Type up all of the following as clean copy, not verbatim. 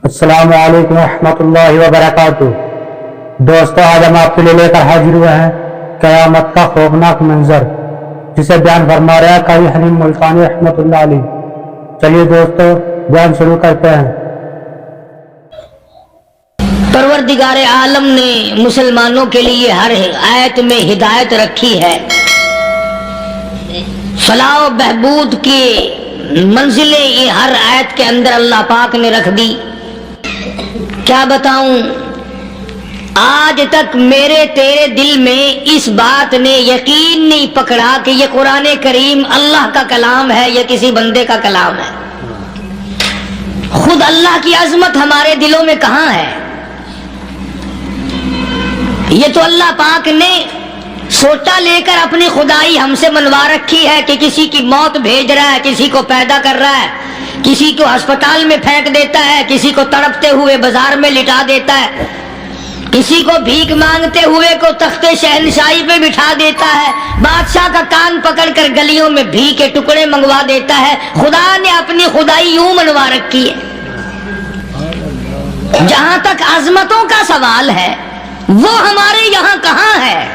السلام علیکم ورحمۃ اللہ وبرکاتہ۔ دوستو، آج ہم آپ کے لیے لے کر حاضر ہوئے ہیں قیامت کا خوفناک منظر، جسے بیان فرما رہا ہے قاری حلیم ملتانی رحمۃ اللہ علیہ۔ چلیے دوستو، بیان شروع کرتے ہیں۔ پروردگار عالم نے مسلمانوں کے لیے ہر آیت میں ہدایت رکھی ہے، فلاح و بہبود کی منزلیں یہ ہر آیت کے اندر اللہ پاک نے رکھ دی۔ کیا بتاؤں، آج تک میرے تیرے دل میں اس بات نے یقین نہیں پکڑا کہ یہ قرآن کریم اللہ کا کلام ہے یا کسی بندے کا کلام ہے۔ خود اللہ کی عظمت ہمارے دلوں میں کہاں ہے؟ یہ تو اللہ پاک نے سوٹا لے کر اپنی خدائی ہم سے منوا رکھی ہے کہ کسی کی موت بھیج رہا ہے، کسی کو پیدا کر رہا ہے، کسی کو ہسپتال میں پھینک دیتا ہے، کسی کو تڑپتے ہوئے بازار میں لٹا دیتا ہے، کسی کو بھیک مانگتے ہوئے کو تخت شہنشاہی پہ بٹھا دیتا ہے، بادشاہ کا کان پکڑ کر گلیوں میں بھیک کے ٹکڑے منگوا دیتا ہے۔ خدا نے اپنی خدائی یوں منوا رکھی ہے۔ جہاں تک عظمتوں کا سوال ہے، وہ ہمارے یہاں کہاں ہے؟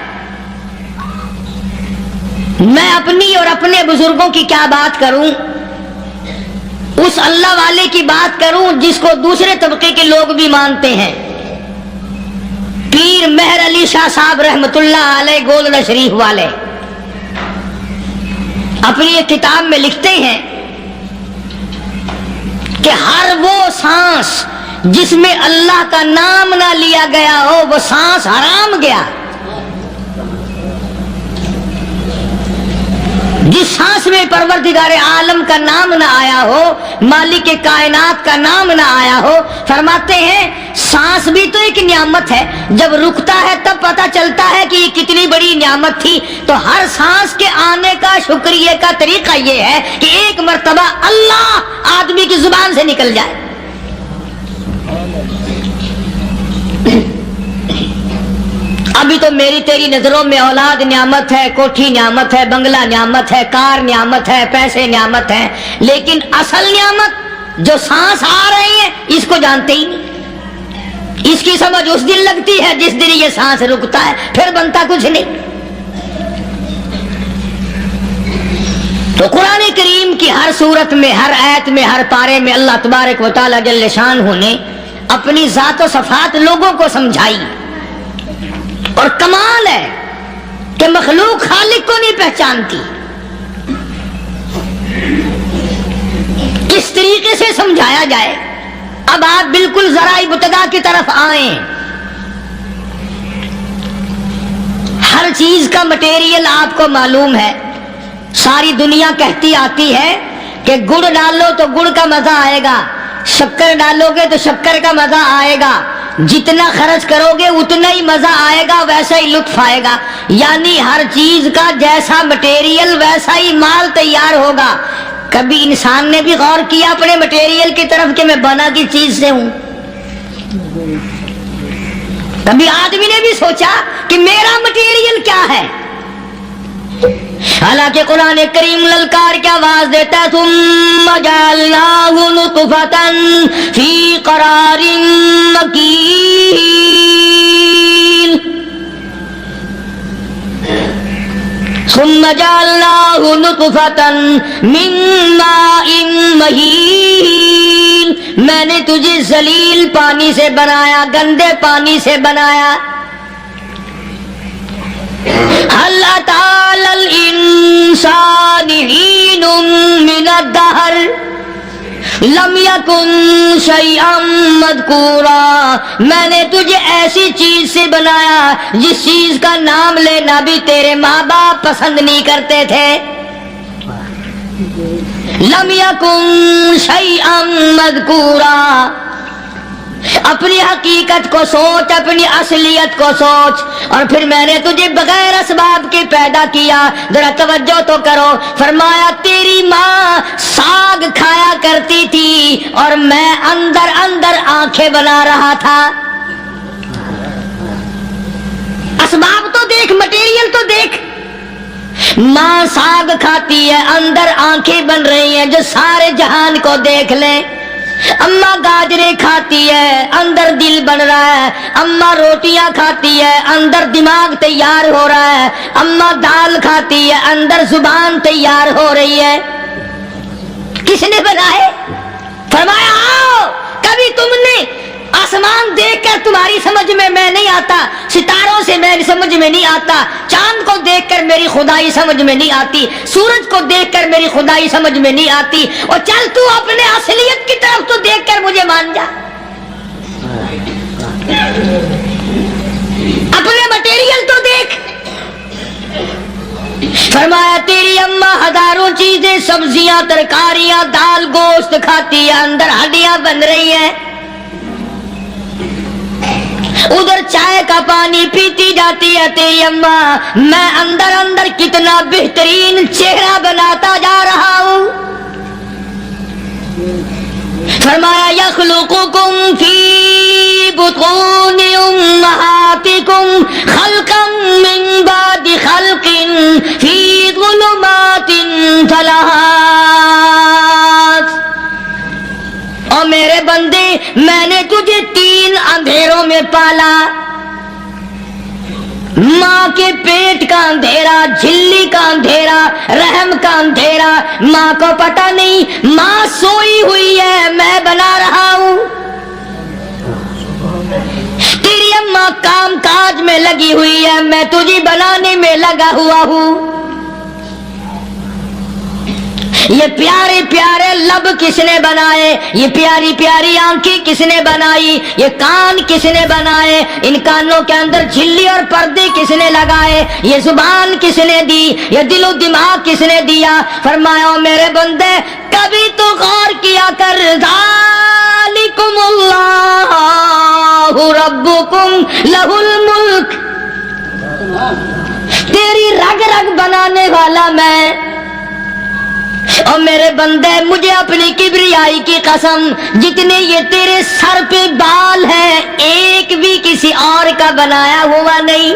میں اپنی اور اپنے بزرگوں کی کیا بات کروں، اس اللہ والے کی بات کروں جس کو دوسرے طبقے کے لوگ بھی مانتے ہیں۔ پیر مہر علی شاہ صاحب رحمت اللہ علیہ گولڈ شریف والے اپنی ایک کتاب میں لکھتے ہیں کہ ہر وہ سانس جس میں اللہ کا نام نہ لیا گیا ہو وہ سانس حرام گیا۔ جس سانس میں پروردگار عالم کا نام نہ آیا ہو، مالک کائنات کا نام نہ آیا ہو، فرماتے ہیں سانس بھی تو ایک نعمت ہے، جب رکتا ہے تب پتہ چلتا ہے کہ یہ کتنی بڑی نعمت تھی۔ تو ہر سانس کے آنے کا شکریہ کا طریقہ یہ ہے کہ ایک مرتبہ اللہ آدمی کی زبان سے نکل جائے۔ ابھی تو میری تیری نظروں میں اولاد نعمت ہے، کوٹھی نعمت ہے، بنگلہ نعمت ہے، کار نعمت ہے، پیسے نعمت ہے، لیکن اصل نعمت جو سانس آ رہی ہے اس کو جانتے ہی نہیں۔ اس کی سمجھ اس دن لگتی ہے جس دن یہ سانس رکتا ہے، پھر بنتا کچھ نہیں۔ تو قرآن کریم کی ہر صورت میں، ہر آیت میں، ہر پارے میں اللہ تبارک و تعالی جل شانہ نے اپنی ذات و صفات لوگوں کو سمجھائی۔ اور کمال ہے کہ مخلوق خالق کو نہیں پہچانتی۔ کس طریقے سے سمجھایا جائے؟ اب آپ بالکل ذرا ابتدا کی طرف آئیں۔ ہر چیز کا مٹیریل آپ کو معلوم ہے۔ ساری دنیا کہتی آتی ہے کہ گڑ ڈالو تو گڑ کا مزہ آئے گا، شکر ڈالو گے تو شکر کا مزہ آئے گا، جتنا خرچ کرو گے اتنا ہی مزہ آئے گا، ویسا ہی لطف آئے گا۔ یعنی ہر چیز کا جیسا مٹیریل ویسا ہی مال تیار ہوگا۔ کبھی انسان نے بھی غور کیا اپنے مٹیریل کی طرف کہ میں بنا کی چیز سے ہوں؟ کبھی آدمی نے بھی سوچا کہ میرا مٹیریل کیا ہے؟ حالانکہ قرآن کریم للکار کی آواز دیتا ہے، ثم جعلناہ نطفۃ فی قرار مکین، ثم جعلناہ نطفۃ من ماء مہین، میں نے تجھے ذلیل پانی سے بنایا، گندے پانی سے بنایا۔ هل أتى على الإنسان حين من الدهر لم يكن شيئا مذكورا، میں نے تجھے ایسی چیز سے بنایا جس چیز کا نام لینا بھی تیرے ماں باپ پسند نہیں کرتے تھے۔ لم يكن شيئا مذكورا، اپنی حقیقت کو سوچ، اپنی اصلیت کو سوچ۔ اور پھر میں نے تجھے بغیر اسباب کے پیدا کیا۔ ذرا توجہ تو کرو، فرمایا تیری ماں ساگ کھایا کرتی تھی اور میں اندر اندر آنکھیں بنا رہا تھا۔ اسباب تو دیکھ، مٹیریل تو دیکھ۔ ماں ساگ کھاتی ہے، اندر آنکھیں بن رہی ہیں جو سارے جہان کو دیکھ لیں۔ اماں گاجریں کھاتی ہے، ہے، اماں روٹیاں کھاتی ہے اندر دماغ تیار ہو رہا ہے، اماں دال کھاتی ہے اندر زبان تیار ہو رہی ہے۔ کس نے بنائے؟ فرمایا آؤ، کبھی تم نے آسمان دیکھ کر تمہاری سمجھ میں نہیں آتا، ستاروں سے میری سمجھ میں نہیں آتا، چاند کو دیکھ کر میری خدائی سمجھ میں نہیں آتی، سورج کو دیکھ کر میری خدائی سمجھ میں نہیں آتی، اور چل تو اپنے اصلیت کی طرف تو دیکھ کر مجھے مان جا، اپنے مٹیریل تو دیکھ۔ فرمایا تیری اماں ہزاروں چیزیں، سبزیاں، ترکاریاں، دال، گوشت کھاتی ہے، اندر ہڈیاں بن رہی ہیں، ادھر چائے کا پانی پیتی جاتی ہے تیری اماں، میں اندر اندر کتنا بہترین چہرہ بناتا جا رہا ہوں۔ فرمایا یخلقکم فی بطون امہاتکم خلقا من بعد خلق فی ظلمات ثلاث، اور میرے بندے میں نے تجھے 3 اندھیروں میں پالا، ماں کے پیٹ کا اندھیرا، جھلی کا اندھیرا، رحم کا اندھیرا، ماں کو پتہ نہیں ماں سوئی ہوئی ہے، میں بنا رہا ہوں، تیری اماں کام کاج میں لگی ہوئی ہے، میں تجھے بنانے میں لگا ہوا ہوں۔ یہ پیارے پیارے لب کس نے بنائے، یہ پیاری پیاری آنکھیں کس نے بنائی، یہ کان کس نے بنائے، ان کانوں کے اندر جھلی اور پردے کس نے لگائے، یہ زبان کس نے دی، یہ دل و دماغ کس نے دیا۔ فرمایا میرے بندے کبھی تو غور کیا کر، ذالکم اللہ ربکم لہ الملک، تیری رگ رگ بنانے والا میں، اور میرے بندے مجھے اپنی کبریائی کی قسم، جتنے یہ تیرے سر پہ بال ہیں ایک بھی کسی اور کا بنایا ہوا نہیں،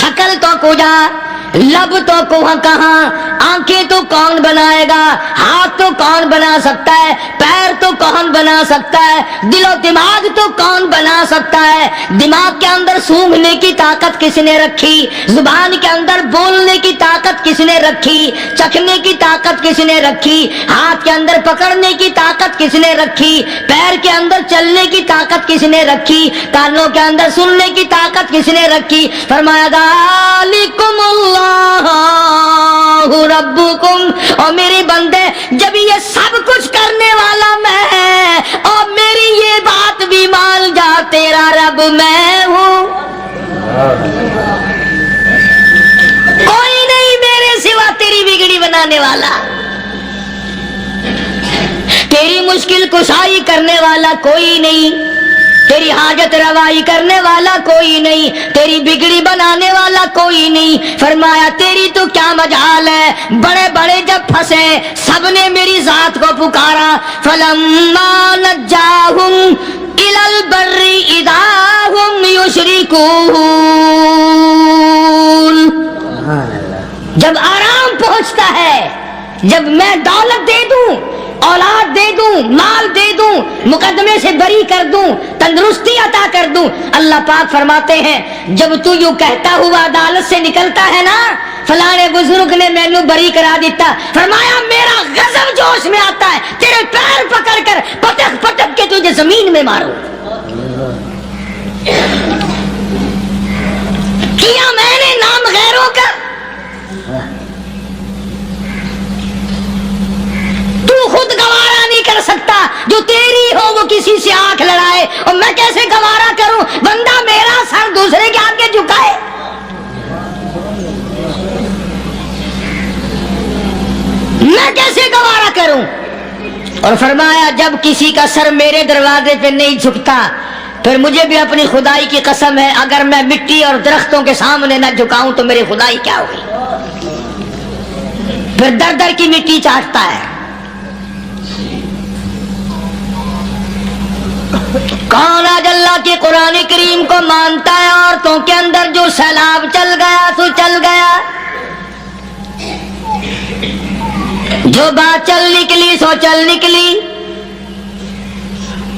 شکل تو کجا، لب تو کہاں، آنکھیں تو کون بنائے گا، ہاتھ تو کون بنا سکتا ہے، پیر تو کون بنا سکتا ہے، دل و دماغ تو کون بنا سکتا ہے، دماغ کے اندر سونگھنے کی طاقت کس نے رکھی، زبان کے اندر بولنے کی طاقت کس نے رکھی، چکھنے کی طاقت کس نے رکھی، ہاتھ کے اندر پکڑنے کی طاقت کس نے رکھی، پیر کے اندر چلنے کی طاقت کس نے رکھی، کانوں کے اندر سننے کی طاقت کس نے رکھی۔ فرمایا ذالکم اللہ ربکم، اور میرے بندے جب یہ سب کچھ کرنے والا میں اور میری یہ بات بھی مان جا تیرا رب میں ہوں، کوئی نہیں میرے سوا تیری بگڑی بنانے والا، تیری مشکل کشائی کرنے والا کوئی نہیں، تیری حاجت روائی کرنے والا کوئی نہیں، تیری بگڑی بنانے والا کوئی نہیں۔ فرمایا تیری تو کیا مجال ہے، بڑے بڑے جب پھنسے سب نے میری ذات کو پکارا، فلما نجاہم الی البر اذا ہم یشرکون، جب آرام پہنچتا ہے، جب میں دولت دے دوں، اولاد دے دوں، مال دے دوں، مقدمے سے بری کر دوں، تندرستی عطا کر دوں، اللہ پاک فرماتے ہیں جب تو یوں کہتا ہوا عدالت سے نکلتا ہے نا، فلانے بزرگ نے مینو بری کرا دیتا، فرمایا میرا غضب جوش میں آتا ہے، تیرے پیر پکڑ کر پٹک پٹک کے تجھے زمین میں ماروں، کیا میں نے نام غیروں کا، تو خود گوارا نہیں کر سکتا، جو تیری ہو وہ کسی سے آنکھ لڑائے، اور میں کیسے گوارا کروں بندہ میرا سر دوسرے کے آگے جھکائے، میں کیسے گوارا کروں۔ اور فرمایا جب کسی کا سر میرے دروازے پہ نہیں جھکتا پھر مجھے بھی اپنی خدائی کی قسم ہے اگر میں مٹی اور درختوں کے سامنے نہ جھکاؤں تو میری خدائی کیا ہوگی، پھر در در کی مٹی چاٹتا ہے۔ کون آج اللہ کے قرآن کریم کو مانتا ہے؟ عورتوں کے اندر جو سیلاب چل گیا سو چل گیا، جو بات چل نکلی سو چل نکلی۔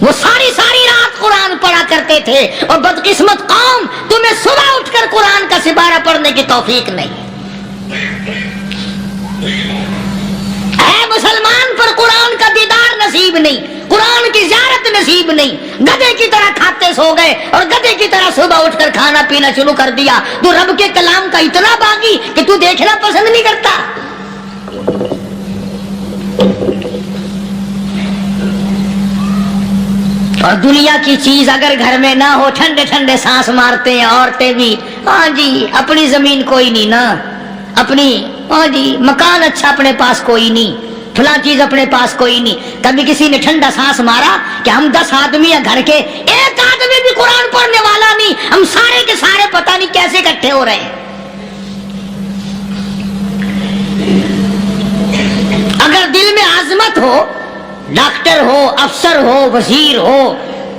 وہ ساری رات قرآن پڑھا کرتے تھے، اور بدقسمت قوم تمہیں صبح اٹھ کر قرآن کا سپارہ پڑھنے کی توفیق نہیں ہے۔ مسلمان پر قرآن کا دیدار نصیب نہیں، قرآن کی زیارت نصیب نہیں، گدھے کی طرح کھاتے سو گئے اور گدھے کی طرح صبح اٹھ کر کھانا پینا شروع کر دیا۔ تو رب کے کلام کا اتنا باغی کہ تو دیکھنا پسند نہیں کرتا۔ اور دنیا کی چیز اگر گھر میں نہ ہو، ٹھنڈے ٹھنڈے سانس مارتے ہیں عورتیں بھی، ہاں جی اپنی زمین کوئی نہیں نا، اپنی ہاں جی مکان اچھا اپنے پاس کوئی نہیں، فلاں چیز اپنے پاس کوئی نہیں۔ کبھی کسی نے ٹھنڈا سانس مارا کہ ہم 10 آدمی ہیں گھر کے، ایک آدمی بھی قرآن پڑھنے والا نہیں، ہم سارے کے سارے پتہ نہیں کیسے اکٹھے ہو رہے ہیں۔ اگر دل میں عظمت ہو، ڈاکٹر ہو، افسر ہو، وزیر ہو،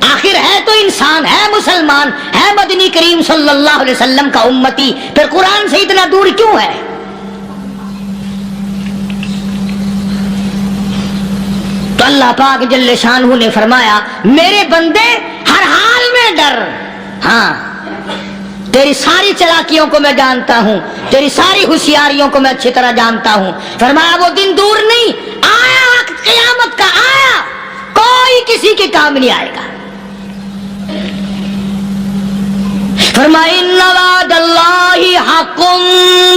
آخر ہے تو انسان، ہے مسلمان، ہے مدنی کریم صلی اللہ علیہ وسلم کا امتی، پھر قرآن سے اتنا دور کیوں ہے؟ تو اللہ پاک جل شانہ نے فرمایا میرے بندے ہر حال میں ڈر، ہاں تیری ساری چلاکیوں کو میں جانتا ہوں، تیری ساری ہوشیاریوں کو میں اچھی طرح جانتا ہوں۔ فرمایا وہ دن دور نہیں، آیا وقت قیامت کا، آیا، کوئی کسی کے کام نہیں آئے گا۔ فرمایا ان وعد اللہ حق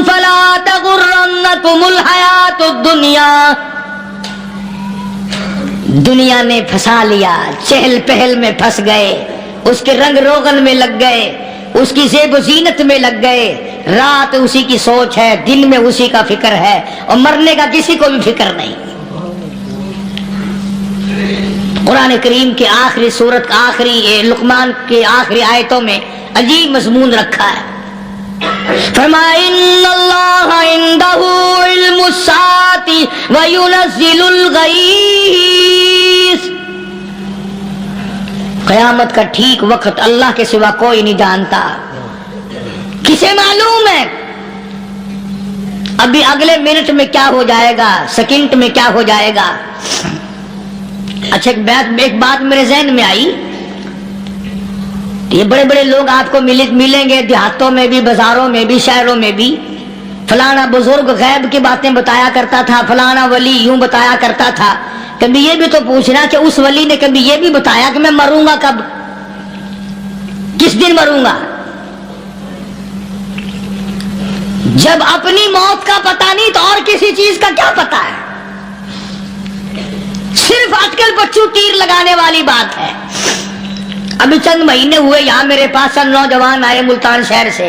فلا تغرنکم الحیات الدنیا۔ دنیا نے پھنسا لیا، چہل پہل میں پھنس گئے، اس کے رنگ روغن میں لگ گئے، اس کی زیب و زینت میں لگ گئے، رات اسی کی سوچ ہے، دن میں اسی کا فکر ہے، اور مرنے کا کسی کو بھی فکر نہیں۔ قرآن کریم کے آخری سورت کا آخری لقمان کے آخری آیتوں میں عجیب مضمون رکھا ہے۔ فرمایا ان اللہ عندہ علم الساعۃ وینزل الغیث۔ قیامت کا ٹھیک وقت اللہ کے سوا کوئی نہیں جانتا۔ کسے معلوم ہے ابھی اگلے منٹ میں کیا ہو جائے گا، سیکنڈ میں کیا ہو جائے گا؟ اچھا ایک بات میرے ذہن میں آئی، یہ بڑے بڑے لوگ آپ کو ملیں گے دیہاتوں میں بھی، بازاروں میں بھی، شہروں میں بھی، فلانا بزرگ غیب کی باتیں بتایا کرتا تھا، فلانا ولی یوں بتایا کرتا تھا۔ کبھی یہ بھی تو پوچھنا کہ اس ولی نے کبھی یہ بھی بتایا کہ میں مروں گا کب، کس دن مروں گا؟ جب اپنی موت کا پتہ نہیں تو اور کسی چیز کا کیا پتہ ہے؟ صرف اٹکل بچوں تیر لگانے والی بات ہے۔ ابھی چند مہینے ہوئے یہاں میرے پاس چند نوجوان آئے ملتان شہر سے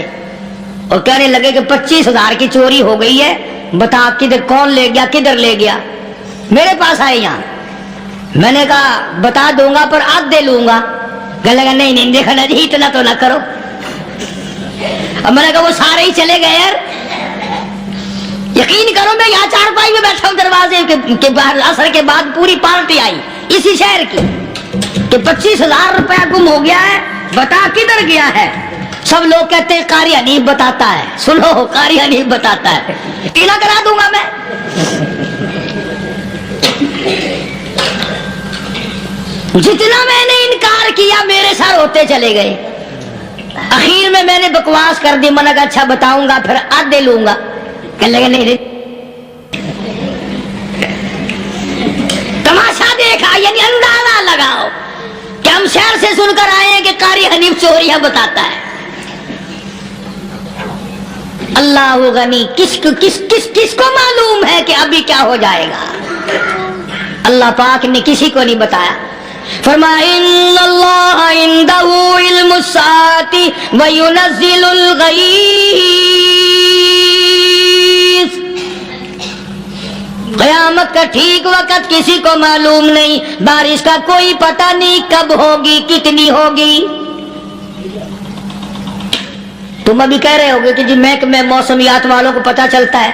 اور کہنے لگے کہ 25,000 کی چوری ہو گئی ہے، بتا کدھر کون لے گیا، کدھر لے گیا؟ میرے پاس آئے یہاں، میں نے کہا بتا دوں گا پر آدھ دے لوں گا۔ کہنے لگا نہیں دیکھا نا جی اتنا تو نہ کرو۔ اب میں نے کہا وہ سارے ہی چلے گئے یار، یقین کرو میں یہاں چارپائی میں بیٹھا ہوں دروازے کے باہر، عصر کے بعد پوری پارٹی آئی اسی شہر کی کہ 25,000 روپیہ گم ہو گیا ہے، بتا کدھر گیا ہے؟ سب لوگ کہتے ہیں قاری حنیف بتاتا ہے، سنو قاری حنیف بتاتا ہے، ٹیلا کرا دوں گا میں۔ جتنا میں نے انکار کیا میرے سر ہوتے چلے گئے، اخیر میں نے بکواس کر دی، میں نے کہا اچھا بتاؤں گا پھر آدھے لوں گا۔ کہنے لگے نہیں تماشا دیکھا، یعنی اندازہ لگاؤ کہ ہم شہر سے سن کر آئے ہیں کہ قاری حنیف چوریاں بتاتا ہے۔ اللہ غنی، کس کو معلوم ہے کہ ابھی کیا ہو جائے گا؟ اللہ پاک نے کسی کو نہیں بتایا۔ فرمایا ان اللہ عندہ علم الساعۃ وینزل الغیث۔ قیامت کا ٹھیک وقت کسی کو معلوم نہیں، بارش کا کوئی پتہ نہیں کب ہوگی، کتنی ہوگی۔ تم ابھی کہہ رہے ہوگے کہ جی محکمہ موسمیات والوں کو پتہ چلتا ہے،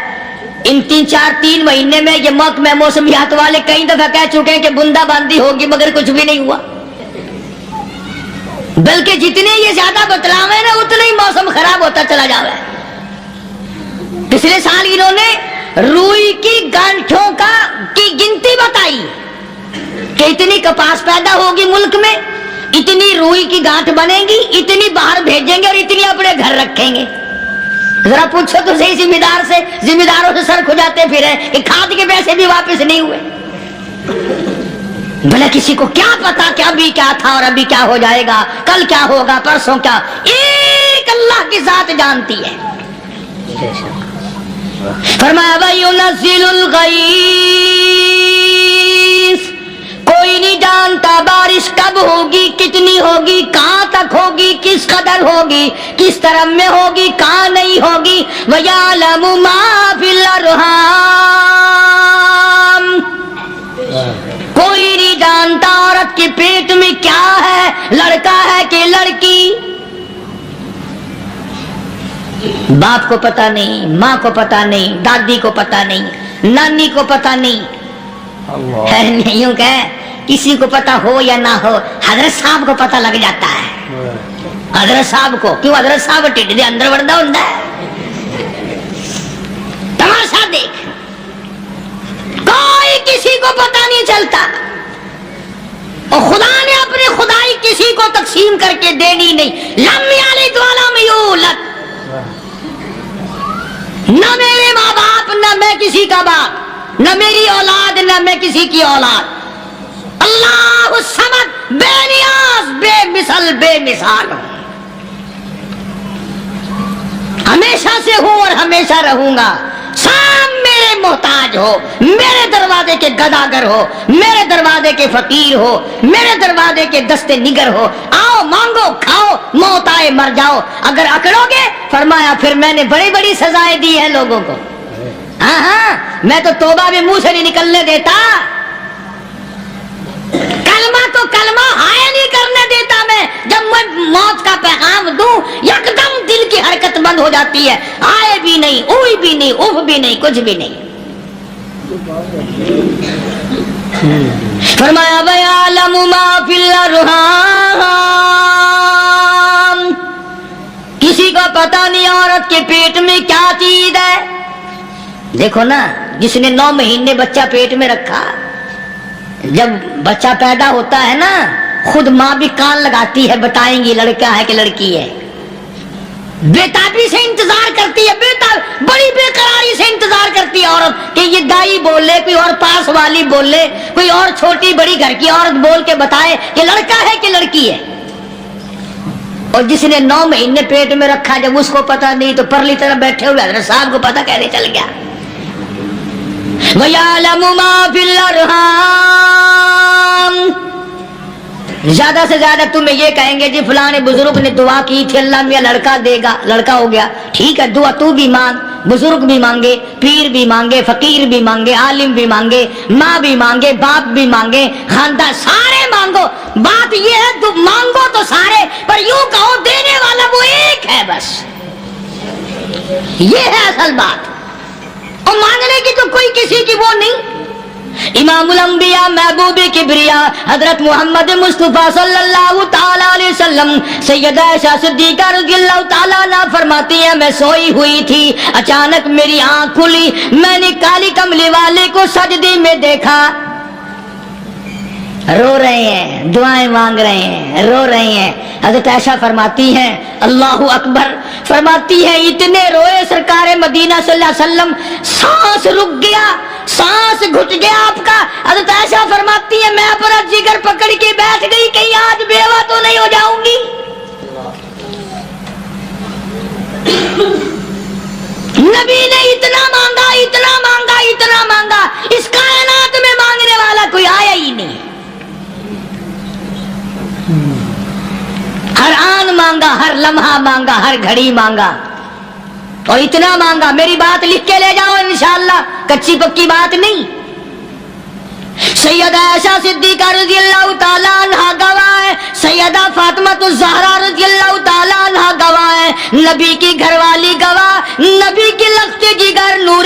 ان 3 مہینے میں یہ محکمہ موسمیات والے کئی دفعہ کہہ چکے ہیں کہ بندہ باندی ہوگی، مگر کچھ بھی نہیں ہوا۔ بلکہ جتنے یہ زیادہ بتلاوے نا اتنا ہی موسم خراب ہوتا چلا جاوے۔ پچھلے سال انہوں نے روئی کی گانٹھوں کی گنتی بتائی، کہ اتنی کپاس پیدا ہوگی ملک میں, اتنی روئی کی گانٹھ بنے گی, اتنی باہر بھیجیں گے اور اتنی اپنے گھر رکھیں گے. ذرا پوچھو تو صحیح ذمہ داروں سے سر کھجاتے پھرے کہ کھاد کے پیسے بھی واپس نہیں ہوئے. بھلا کسی کو کیا پتا کہ ابھی کیا تھا اور ابھی کیا ہو جائے گا, کل کیا ہوگا, پرسوں کیا. ایک اللہ کی ذات جانتی ہے. فرمایا وَيُنَزِّلُ الْغَيْثَ, کوئی نہیں جانتا بارش کب ہوگی, کتنی ہوگی, کہاں تک ہوگی, کس قدر ہوگی, کس طرح میں ہوگی, کہاں نہیں ہوگی. وَيَعْلَمُ مَا فِي الْأَرْحَامِ, کوئی نہیں جانتا عورت کے پیٹ میں کیا ہے, لڑکا ہے کہ لڑکی. باپ کو پتا نہیں, ماں کو پتا نہیں, دادی کو پتا نہیں, نانی کو پتا نہیں. یوں کہ کسی کو پتا ہو یا نہ ہو, حضرت صاحب کو پتا لگ جاتا ہے. حضرت صاحب کو کیوں, حضرت صاحب ٹھڈ دے اندر وڑدا ہوندا ہے. تماشا دیکھ, کوئی کسی کو پتا نہیں چلتا, اور خدا نے اپنی خدائی کسی کو تقسیم کر کے دینی نہیں. لم یلد ولم یولد, نہ میرے ماں باپ, نہ میں کسی کا باپ, نہ میری اولاد, نہ میں کسی کی اولاد. اللہ الصمد, بے نیاز, بے مثل, بے مثال ہوں, ہمیشہ سے ہوں اور ہمیشہ رہوں گا. سام میرے محتاج ہو, میرے دروازے کے گداگر ہو, میرے دروازے کے فقیر ہو, میرے دروازے کے دستے نگر ہو. آؤ مانگو, کھاؤ, موت آئے مر جاؤ. اگر اکڑو گے, فرمایا پھر میں نے بڑی بڑی سزائیں دی ہیں لوگوں کو. ہاں, میں تو توبہ بھی منہ سے نہیں نکلنے دیتا, کلمہ تو کلمہ ہائے نہیں کرنے دیتا میں. جب میں موت کا پیغام دوں, یکدم دل کی حرکت بند ہو جاتی ہے. آئے بھی نہیں, اوئی بھی نہیں, اف بھی نہیں, کچھ بھی نہیں. فرمایا وَيَعْلَمُ مَا فِي الْأَرْحَامِ, کسی کو پتا نہیں عورت کے پیٹ میں کیا چیز ہے. دیکھو نا, جس نے 9 مہینے بچہ پیٹ میں رکھا, جب بچہ پیدا ہوتا ہے نا, خود ماں بھی کان لگاتی ہے, بتائیں گی لڑکا ہے کہ لڑکی ہے. بےتابی سے انتظار کرتی ہے, بڑی بے قراری سے انتظار کرتی ہے عورت کہ یہ دائی بولے, کوئی اور پاس والی بولے, کوئی اور چھوٹی بڑی گھر کی عورت بول کے بتائے کہ لڑکا ہے کہ لڑکی ہے. اور جس نے 9 مہینے پیٹ میں رکھا, جب اس کو پتا نہیں تو پرلی طرف بیٹھے ہوئے حضرت صاحب کو پتا کیسے چل گیا. وَيَعْلَمُ مَا فِي الْأَرْحَامِ, زیادہ سے زیادہ تمہیں یہ کہیں گے جی فلاں بزرگ نے دعا کی تھی, اللہ میاں لڑکا دے گا, لڑکا ہو گیا. ٹھیک ہے, دعا تو بھی مانگ, بزرگ بھی مانگے, پیر بھی مانگے, فقیر بھی مانگے, عالم بھی مانگے, ماں بھی مانگے, باپ بھی مانگے, خاندان سارے مانگو. بات یہ ہے تو مانگو تو سارے, پر یوں کہو دینے والا وہ ایک ہے بس. یہ ہے اصل بات, اور مانگنے کی تو کوئی کسی کی وہ نہیں. امام الانبیاء محبوب کبریا حضرت محمد مصطفیٰ صلی اللہ تعالی علیہ وسلم سیدہ عائشہ صدیقہ رضی اللہ تعالی عنہا فرماتی ہیں, میں سوئی ہوئی تھی, اچانک میری آنکھ کھلی, میں نے کالی کملی والے کو سجدے میں دیکھا, رو رہے ہیں, دعائیں مانگ رہے ہیں, رو رہے ہیں. حضرت عائشہ فرماتی ہیں اللہ اکبر, فرماتی ہیں اتنے روئے سرکار مدینہ صلی اللہ علیہ وسلم, سانس رک گیا, سانس گھٹ گیا آپ کا. حضرت عائشہ فرماتی ہیں میں اپنا جگر پکڑ کے بیٹھ گئی, کہیں آج بیوہ تو نہیں ہو جاؤں گی. نبی نے اتنا مانگا, اتنا مانگا, اتنا مانگا, اس کائنات میں مانگنے والا کوئی آیا ہی نہیں. ہر آن مانگا, ہر لمحہ مانگا, ہر گھڑی مانگا, اور اتنا مانگا. میری بات لکھ کے لے جاؤ انشاءاللہ, کچی پکی بات نہیں. سیدہ عائشہ صدیقہ رضی اللہ تعالیٰ عنہا گواہ ہے, سیدہ فاطمہ الزہرا رضی اللہ تعالیٰ عنہا گواہ ہے, نبی کی گھر والی گواہ, نبی کی لخت جگر نور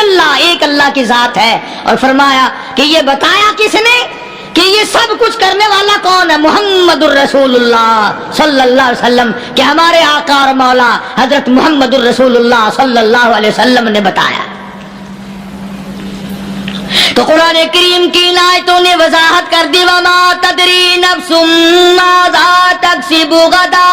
الا اللہ، ایک اللہ کی ذات ہے. اور فرمایا کہ یہ بتایا کس نے کہ یہ سب کچھ کرنے والا کون ہے؟ محمد الرسول اللہ صلی اللہ علیہ وسلم، کہ ہمارے آقا اور مولا حضرت محمد الرسول اللہ صلی اللہ علیہ وسلم نے بتایا. تو قرآن کریم کی ان آیتوں نے وضاحت کر دی وما تدری نفس ماذا تکسب غدا.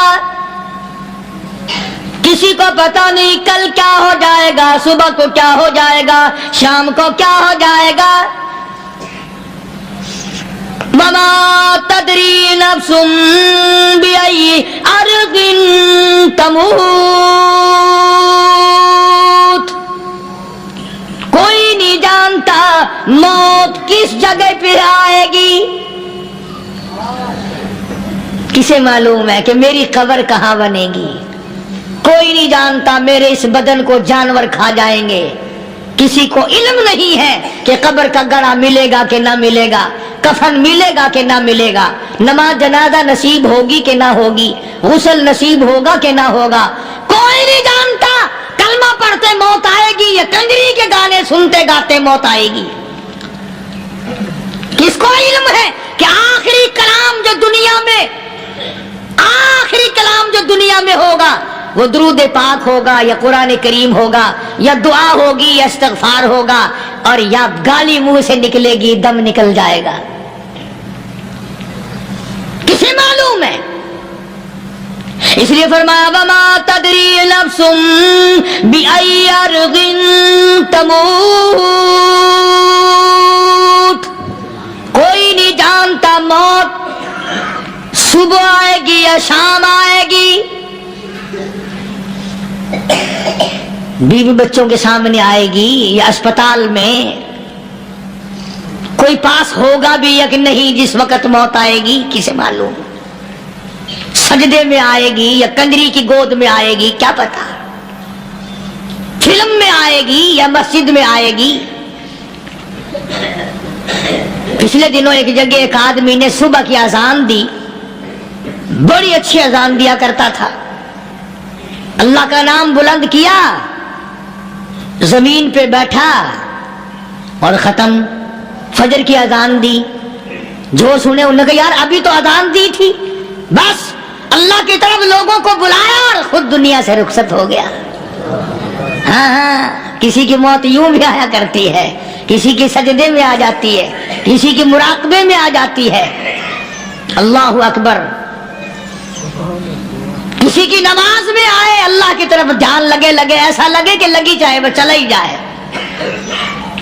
کسی کو پتہ نہیں کل کیا ہو جائے گا، صبح کو کیا ہو جائے گا، شام کو کیا ہو جائے گا. وما تدری نفس بأي أرض تموت. کوئی نہیں جانتا موت کس جگہ پہ آئے گی. کسے معلوم ہے کہ میری قبر کہاں بنے گی؟ کوئی نہیں جانتا میرے اس بدن کو جانور کھا جائیں گے. کسی کو علم نہیں ہے کہ قبر کا گڑھا ملے گا کہ نہ ملے گا، کفن ملے گا کہ نہ ملے گا، نماز جنازہ نصیب ہوگی کہ نہ ہوگی، غسل نصیب ہوگا کہ نہ ہوگا. کوئی نہیں جانتا کلمہ پڑھتے موت آئے گی یا کنجری کے گانے سنتے گاتے موت آئے گی. کس کو علم ہے کہ آخری کلام جو دنیا میں ہوگا وہ درود پاک ہوگا یا قرآن کریم ہوگا یا دعا ہوگی یا استغفار ہوگا، اور یا گالی منہ سے نکلے گی، دم نکل جائے گا. کسے معلوم ہے؟ اس لیے فرمایا وما تدری نفس بأي أرض تموت. کوئی نہیں جانتا موت صبح آئے گی یا شام آئے گی. بیوی بچوں کے سامنے آئے گی یا اسپتال میں، کوئی پاس ہوگا بھی یا کہ نہیں جس وقت موت آئے گی کسے معلوم. سجدے میں آئے گی یا کنجری کی گود میں آئے گی کیا پتا. فلم میں آئے گی یا مسجد میں آئے گی. پچھلے دنوں ایک جگہ ایک آدمی نے صبح کی اذان دی، بڑی اچھی اذان دیا کرتا تھا، اللہ کا نام بلند کیا، زمین پہ بیٹھا اور ختم. فجر کی اذان دی، جو سنے انہوں نے کہا یار ابھی تو اذان دی تھی. بس اللہ کی طرف لوگوں کو بلایا اور خود دنیا سے رخصت ہو گیا. ہاں کسی کی موت یوں بھی آیا کرتی ہے، کسی کی سجدے میں آ جاتی ہے، کسی کی مراقبے میں آ جاتی ہے. اللہ اکبر. کسی کی نماز میں آئے، اللہ کی طرف دھیان لگے ایسا لگے کہ لگی جائے وہ چلا ہی جائے.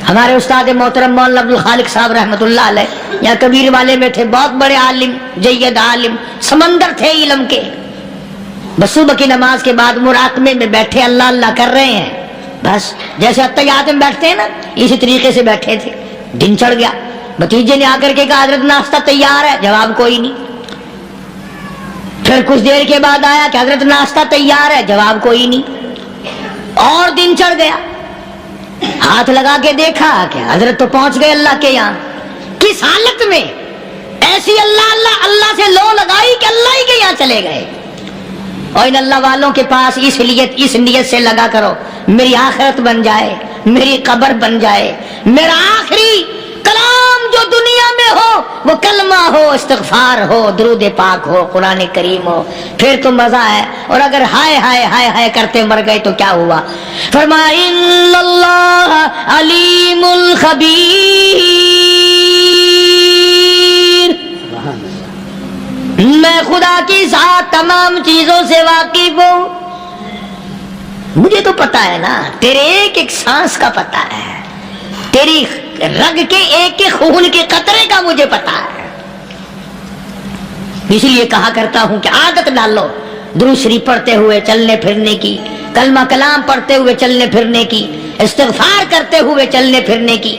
ہمارے استاد محترم مولانا عبد الخالق صاحب رحمۃ اللہ علیہ یہاں کبیر والے میں تھے، بہت بڑے عالم، جید عالم، سمندر تھے علم کے. بس صبح کی نماز کے بعد مراقبے میں بیٹھے اللہ اللہ کر رہے ہیں. بس جیسے اتحیات میں بیٹھتے ہیں نا اسی طریقے سے بیٹھے تھے. دن چڑھ گیا، بھتیجے نے آ کر کے کہا حضرت ناشتہ تیار ہے، جواب کوئی نہیں. پھر کچھ دیر کے بعد آیا کہ حضرت ناشتہ تیار ہے، جواب کوئی نہیں. اور دن چڑھ گیا، ہاتھ لگا کے دیکھا کہ حضرت تو پہنچ گئے اللہ کے یہاں. کس حالت میں؟ ایسی اللہ اللہ اللہ سے لو لگائی کہ اللہ ہی کے یہاں چلے گئے. اور ان اللہ والوں کے پاس اس نیت سے لگا کرو میری آخرت بن جائے، میری قبر بن جائے، میرا آخری کلام جو دنیا میں ہو وہ کلمہ ہو، استغفار ہو، درود پاک ہو، قرآن کریم ہو، پھر تو مزہ ہے. اور اگر ہائے ہائے ہائے ہائے کرتے مر گئے تو کیا ہوا؟ فرمایا ان اللہ علیم خبیر. میں خدا کی ذات تمام چیزوں سے واقف ہوں. مجھے تو پتا ہے نا، تیرے ایک ایک سانس کا پتا ہے، تیری رگ کے ایک ایک خون کے قطرے کا مجھے پتا ہے. اس لیے کہا کرتا ہوں کہ عادت ڈالو درود شریف پڑھتے ہوئے چلنے پھرنے کی، کلمہ کلام پڑھتے ہوئے چلنے پھرنے کی، استغفار کرتے ہوئے چلنے پھرنے کی.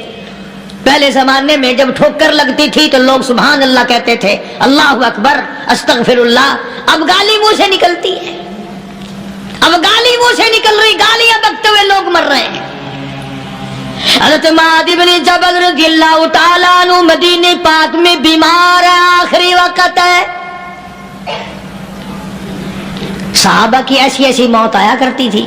پہلے زمانے میں جب ٹھوکر لگتی تھی تو لوگ سبحان اللہ کہتے تھے، اللہ اکبر، استغفر اللہ. اب گالی منہ سے نکلتی ہے، اب گالی منہ سے نکل رہی، گالیاں بکتے ہوئے لوگ مر رہے ہیں. حضرت معاذ بن جبل رضی اللہ تعالیٰ عنہ مدینہ پاک میں بیمار ہے، آخری وقت ہے. صحابہ کی ایسی ایسی موت آیا کرتی تھی.